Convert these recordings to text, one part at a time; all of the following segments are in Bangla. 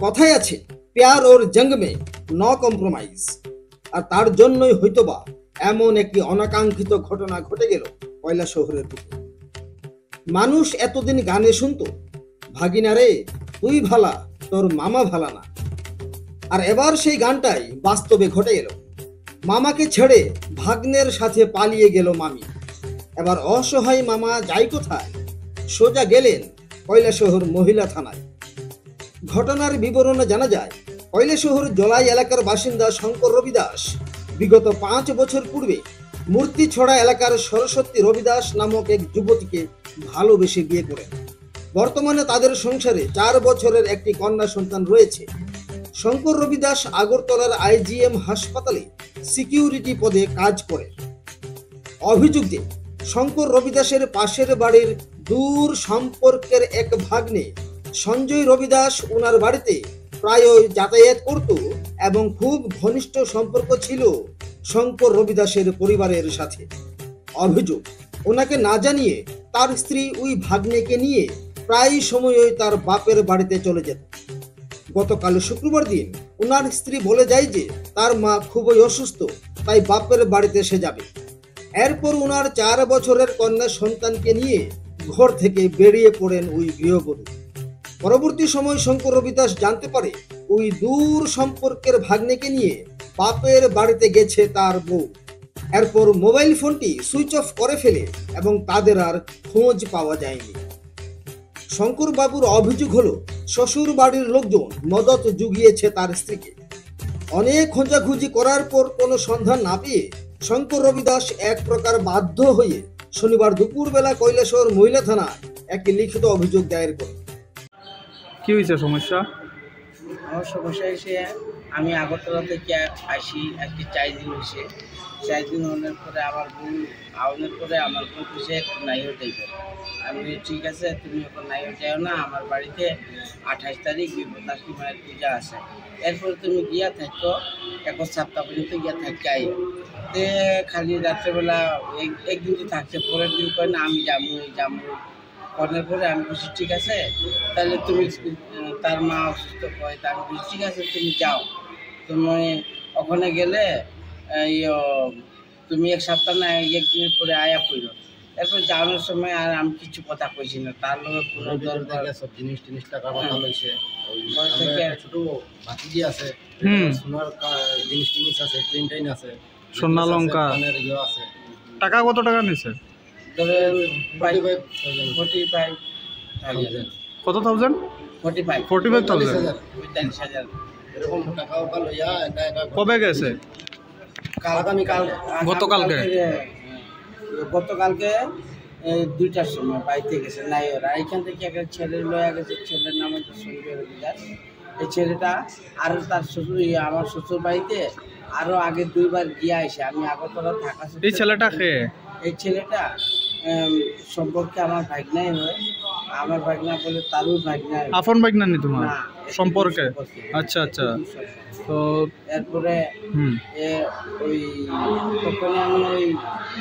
কথাই আছে প্যার ওর জঙ্গ মে নো কম্প্রোমাইজ। আর তার জন্যই হয়তোবা এমন একটি অনাকাঙ্ক্ষিত ঘটনা ঘটে গেল কৈলাসহরের বুকে। মানুষ এতদিন গানে শুনতো, ভাগিনা রে তুই ভালা তোর মামা ভালা না। আর এবার সেই গানটাই বাস্তবে ঘটে এলো। মামাকে ছেড়ে ভাগ্নের সাথে পালিয়ে গেল মামি। এবার অসহায় মামা যায় কোথায়? সোজা গেলেন কৈলাসহর মহিলা থানায়। ঘটনার বিবরণে জানা যায়, কৈলাসহর জলাই এলাকার বাসিন্দা শঙ্কর রবিদাস বিগত 5 বছর পূর্বে মূর্তিছড়া এলাকার সরস্বতী রবিদাস নামক এক যুবতীকে ভালোবেসে বিয়ে করেন। বর্তমানে তাদের সংসারে 4 বছরের একটি কন্যা সন্তান রয়েছে। শঙ্কর রবিদাস আগরতলার আইজিএম হাসপাতালে সিকিউরিটি পদে কাজ করেন। অভিযোগ যে শঙ্কর রবিদাসের পাশের বাড়ির দূর সম্পর্কের এক ভাগ্নে সঞ্জয় রবিদাস ওনার বাড়িতে প্রায়ই যাতায়াত করত এবং খুব ঘনিষ্ঠ সম্পর্ক ছিল শঙ্কর রবিদাসের পরিবারের সাথে। অভিযোগ ওনাকে না জানিয়ে তার স্ত্রী ওই ভাগ্নেকে নিয়ে প্রায় সময়ই তার বাপের বাড়িতে চলে যেত। গতকাল শুক্রবার দিন ওনার স্ত্রী বলে যায় যে তার মা খুবই অসুস্থ, তাই বাপের বাড়িতে সে যাবে। এরপর ওনার 4 বছরের কন্যা সন্তানকে নিয়ে ঘর থেকে বেরিয়ে পড়েন ওই গৃহবধূ। পরবর্তী সময় শঙ্কর রবিদাস জানতে পারে ওই দূর সম্পর্কের ভাগ্নেকে নিয়ে বাপের বাড়িতে গেছে তার বউ। এরপর মোবাইল ফোনটি সুইচ অফ করে ফেলে এবং তাদের আর খোঁজ পাওয়া যায়নি। শঙ্কর বাবুর অভিযোগ হলো শ্বশুর বাড়ির লোকজন মদত জুগিয়েছে তার স্ত্রীকে। অনেক খোঁজাখুঁজি করার পর কোনো সন্ধান না পেয়ে শঙ্কর রবিদাস এক প্রকার বাধ্য হয়ে শনিবার দুপুরবেলা কৈলাসহর মহিলা থানায় একটি লিখিত অভিযোগ দায়ের করে। কি হয়েছে সমস্যা? আমার সমস্যা এসে আমি আগরতলা থেকে আসি, একটি 4 দিন হয়েছে। 4 দিন হওয়ার পরে আমার বউ আওয়ানোর পরে আমার বউ খুশি নাইও দেখবে। আমি ঠিক আছে তুমি এখন নাইও যাও না, আমার বাড়িতে 28 তারিখ বিপদাসী মায়ের পূজা আছে, এরপরে তুমি গিয়া থাকতো 21 সপ্তাহ পর্যন্ত গিয়া থাকতে আইও। তে খালি রাত্রেবেলা একদিন তো থাকছে, পরের দিন কয় না আমি যাবো করার পরে আমি বলছি ঠিক আছে তাহলে তুমি, তার মা অসুস্থ কয়, তা আমি বলছি ঠিক আছে তুমি যাও, তুমি ওখানে গেলে তুমি 1 সপ্তাহ না 1 দিনের পরে আয়া পড়ো। এরপর যাওয়ানোর সময় আর আমি কিছু কথা কইছি না, তার লোক কোনো দরকার সব জিনিস টাকা কথা লইছে, ছোট ভাতিজি আছে, সোনার জিনিস আছে, ট্রেন আছে, সোনা লঙ্কা আছে। টাকা কত টাকা নিছে? কত থাউজেন্ড? 45,000। এরকম টাকাও লইয়া কবে গেছে? গতকালকে 2টার সময় বাড়িতে গেছে নাই ওরা। এখান থেকে একটা ছেলে লয়া গেছে, ছেলের নাম হচ্ছে সঞ্জয় রবিদাস। এই ছেলেটা আর তার শ্বশুর আমার শ্বশুর বাড়িতে আরো আগে 2বার গিয়ে আসে। আমি আগরতলা থাকা। এই ছেলেটা কে? এই ছেলেটা সম্পর্কে আমার ভাগনাই হয়। আমার ভাগনা বলে তারও ভাগনা। আপন ভাগনা নি তোমার সম্পর্কে? আচ্ছা আচ্ছা। তো এরপরে ওই তখন আমি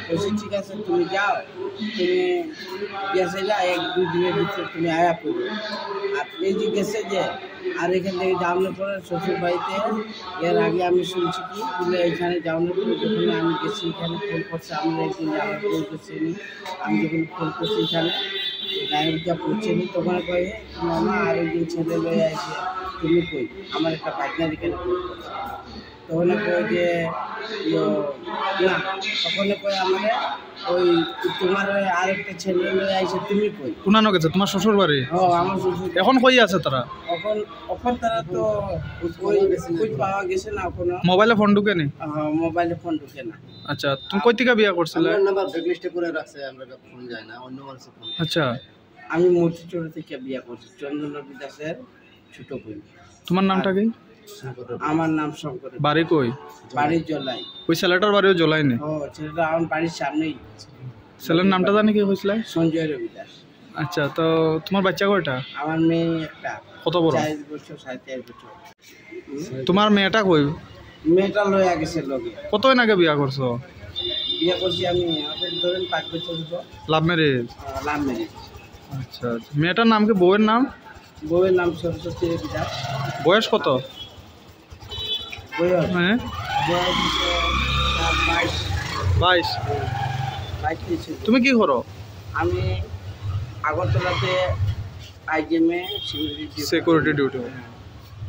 বলছি ঠিক আছে তুমি যাও, তুমি গেছে যা 1-2 দিনের ভিতরে তুমি আয়া পড়ো। আর এই যে গেছে যে আর এখান থেকে যাওয়ানোর পরে শ্বশুর বাড়িতে এর আগে আমি শুনছি কি বলে এখানে যাওয়ানোর পরে যখন আমি গেছি এখানে ফোন করছে, আমরা একদিন আমার ফোন করছি, আমি যখন ফোন করছি এখানে ড্রাইভারটা পৌঁছেনি, তখন কয়ে মামা আর একদিন ছেলে লয়ে আসে তুমি কই, আমার একটা পাইকারি এখানে ফোন করছে। তখন কয়ে যে না, তখন কয়ে আমাদের ওই তোমার আরেকটা ছেলে লয়ে আসে তুমি কই। কোনানো গেছে তোমার শ্বশুর বাড়ি? আমার শ্বশুর। এখন কই আছে তারা? এখন তারা তো কই পাওয়া গেছে না এখনো। মোবাইলে ফোন ঢুকে নি? মোবাইলে ফোন ঢুকে না। আচ্ছা তুমি কই থেকে বিয়া করছিলে? নাম্বার ব্ল্যাকলিস্টে করে রাখছে, আমরা ফোন যায় না, অন্য মানুষের ফোন। আচ্ছা আমি মূর্তিচড়া থেকে বিয়া করছি, চন্দন রবিদাসের ছোট বোন। তোমার নামটা কি? আমার নাম শঙ্কর। বাড়ি কই? বাড়ি জলাই। ওই ছেলেটার বাড়িও জলাই নি? ছেলেটা আমার বাড়ির সামনেই। ছেলের নামটা জানি কি হয়েছিল? সঞ্জয় রবিদাস। আচ্ছা, তো তোমার বাচ্চা কয়টা? আমার মেয়ে একটা। কত বড়? 4 বছর 4.5 বছর। তোমার মেয়েটা কই? মেয়েটা লয়ে গেছে লগে। কতদিন আগে বিয়া করছো? বিয়া করছি আমি এখন ধরেন 5 বছর হলো। Love marriage? Love marriage. আচ্ছা আচ্ছা। মেয়েটার নাম কি? বউয়ের নাম? বউয়ের নাম সরস্বতী বিদাস। বয়স কত? বয়স হ্যাঁ, বয়স হচ্ছে তার 22 22। 22 তুমি কি করো? আমি আগরতলাতে আইজিএমে সিকিউরিটি ডিউটি।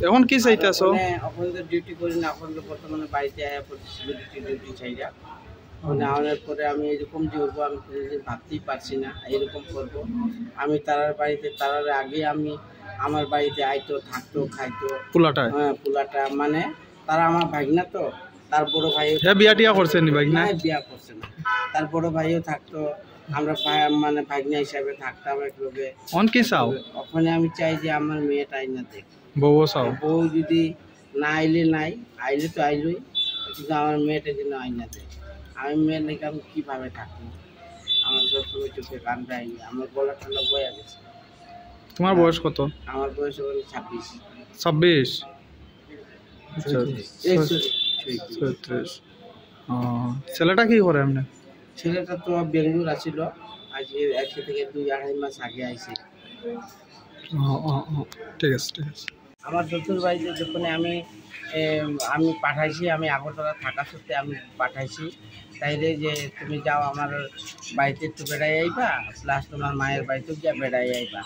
এখন কি চাইতেছো? ওখানে তো ডিউটি করি না, এখন তো বর্তমানে বাড়িতে আয়া সিকিউরিটি ডিউটি চাইরা ওখানে আনার পরে আমি এরকম যে করবো আমি কোনোদিন ভাবতেই পারছি না এরকম করব। আমি তারার বাড়িতে তারার আগে আমি আমার বাড়িতে আইতো থাকতো খাইতো পোলাটায়? হ্যাঁ পোলাটা, মানে তারা আমার ভাগনা তো, তার বড় ভাই হ্যাঁ, বিয়া টিয়া করছে নি ভাই না? বিয়া করছে না, তার বড় ভাইও থাকতো, আমরা মানে ভাগনা হিসাবে থাকতাম একলগে। অন কি চাও? ওখানে আমি চাই যে আমার মেয়েটা আইনা দেখ, বউ চাও? বউ যদি না আইলে নাই, আইলে তো আইলই, কিন্তু আমার মেয়েটা যেন আইনা দেয়। আমি মেয়ের লেগে আমি কীভাবে থাকবো? আমার সবসময় চোখে কানটা আইনি, আমার গলা ঠান্ডা বয়ে গেছে। তোমার বয়স কত? আমার বয়স হলো 26। 26? আচ্ছা, এই sorry, 36। ছেলেটা কি করে এমনি? ছেলেটা তো বেঙ্গলোর আছিল, আজকে থেকে 2-2.5 মাস আগে আইছে। ঠিক আছে, ঠিক আছে। আমার শ্বশুর বাড়িতে যখন আমি পাঠাইছি, আমি আগরতলা থাকা সত্ত্বে আমি পাঠাইছি, তাইলে যে তুমি যাও আমার বাড়িতে একটু বেড়াই আইবা, প্লাস তোমার মায়ের বাড়িতেও গিয়ে বেড়াই আইবা।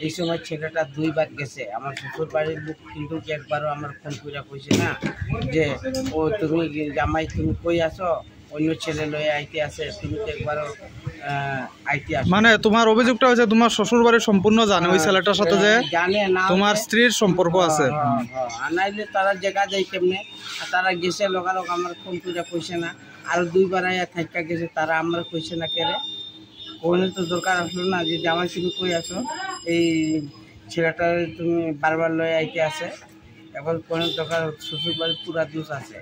এই সময় ছেলেটা 2 বার গেছে। আমার শ্বশুর বাড়ির লোক কিন্তু একবারও আমার ফোন করে কইছে না যে ও তুমি জামাই তুমি কই আসো, অন্য ছেলে লয়ে আইতে আসে, তুমি তো একবারও আইতে আসো। মানে তোমার অভিযোগটা হচ্ছে তোমার শ্বশুর বাড়ি সম্পূর্ণ জানে ওই ছেলেটার সাথে যে জানে না তোমার স্ত্রীর সম্পর্ক আছে? আনাইলে তারা জায়গা যাই কেমনে, আর তারা গেছে লোকালোক আমার ফোন করে কইছে না, আর 2 বার আয়া থাকা গেছে, তারা আমার কইছে না কেরে। কোনে তো দরকার আসলো না যে জামাই তুমি কই আসো, এই ছেলেটা তুমি বারবার লয়ে আইতে আসে, এখন কোনে দরকার? শ্বশুর বাড়ির পুরা দোষ আছে।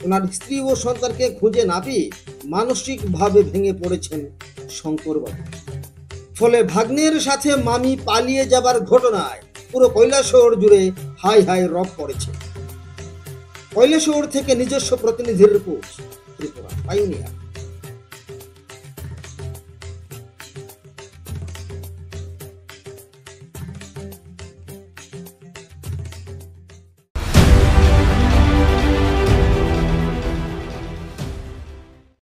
ওনার স্ত্রী ও সন্তানকে খুঁজে না পেয়ে মানসিকভাবে ভেঙে পড়েছেন শঙ্করবাবু। ফলে ভাগ্নের সাথে মামি পালিয়ে যাবার ঘটনায় পুরো কৈলাসহর জুড়ে হাই হাই রব পড়েছে। কৈলাসহর থেকে নিজস্ব প্রতিনিধির রিপোর্ট, ত্রিপুরা পাইওনিয়ার।